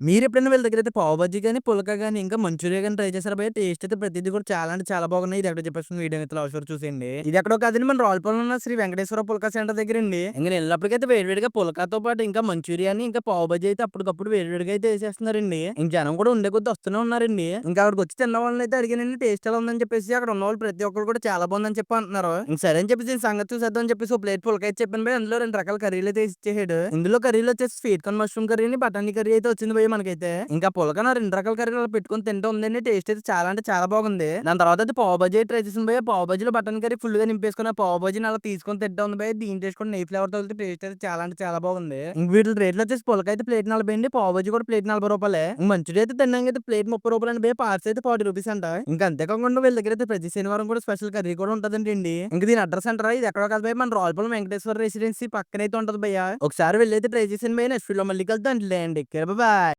మీరెప్పుడైనా వీళ్ళ దగ్గరైతే పావు బజ్జీ గాని, పుల్కా గాని, ఇంకా మంచూరియా గాని ట్రై చేసారా భయ్య? టేస్ట్ అయితే ప్రతిది కూడా చాలా అంటే చాలా బాగున్నాయి. ఇదెక్కడో చెప్పేసి వీడియో అయితే లాస్ట్ వరకు చూసేయండి. ఇదెక్కడో కాదండి మన రావులపాలెంలో ఉన్న శ్రీ వెంకటేశ్వర పుల్కా సెంటర్ దగ్గరండి. ఇంక నేనెళ్ళినప్పటికైతే వేడివేడిగా పుల్కాతో పాటు ఇంకా మంచూరియాని, ఇంకా పావు బజ్జీ అయితే అప్పటికప్పుడు వేడివేడిగా అయితే ఏసేస్తున్నారండి. ఇంక జనం కూడా ఉండే కొద్దీ వస్తూనే ఉన్నారండి. ఇంకా అక్కడికొచ్చి తిన్న వాళ్ళనైతే అడిగానండి టేస్ట్ ఎలా ఉందని చెప్పేసి. అక్కడ ఉన్నవాళ్ళు ప్రతి ఒక్కళ్ళు కూడా చాలా బాగుందని చెప్పి అంటున్నారు. ఇంక సరే అని చెప్పేసి దీని సంగతి చూసేద్దాం అని చెప్పేసి ఒక ప్లేట్ పుల్కా అయితే చెప్పాను భయ్య. అందులో 2 రకాల కర్రీలయితే ఇచ్చేసాడు. ఇందులో కర్రీలొచ్చేసి స్వీట్ కార్న్ మష్రూమ్ కర్రీని, బఠానీ కర్రీ అయితే వచ్చింది భయ్య మనకైతే. ఇంకా పుల్కా నా 2 రకాల కర్రీలు అలా పెట్టుకొని తింటూ ఉందండి. టేస్ట్ అయితే చాలా అంటే చాలా బాగుంది. దాని తర్వాత అయితే పావు బజ్జీ ట్రై చేసాను భయ్య. పావు బజ్జీలో బటన్ కర్రీ ఫుల్‌గా నింపేసుకొని, ఆ పావు బజ్జీని అలా తీసుకొని తింటా ఉంది భయ్య. దీని టేస్ట్ కూడా నెయ్యి ఫ్లేవర్ తగిలితే టేస్ట్ అయితే చాలా అంటే చాలా బాగుంది. ఇంక వీటిలి రేట్లొచ్చేసి పుల్కా అయితే ప్లేట్ 40 అండి. పావు బజ్జీ కూడా ప్లేట్ రూ. 40. మంచూరియా అయితే తినడానికైతే ప్లేట్ రూ. 30 అండి భయ్య. పార్సెల్ అయితే రూ. 40 అంట. ఇంకా అంతే కాకుండా వీళ్ళ దగ్గరైతే ప్రతి శనివారం కూడా స్పెషల్ కర్రీ కూడా ఉంటదంటండి. ఇంక దీని అడ్రెస్ అంటారా? ఇది ఎక్కడో కాదు భయ్య. మన రావులపాలెం వెంకటేశ్వర రెసిడెన్సీ పక్కనైతే ఉంటది భయ్య. ఒకసారి వెళ్లైతే ట్రై చేసాను భయ్య. నెక్స్ట్ వీడియోలో మళ్ళీ కలుద్దాం. Until then take care. Bye.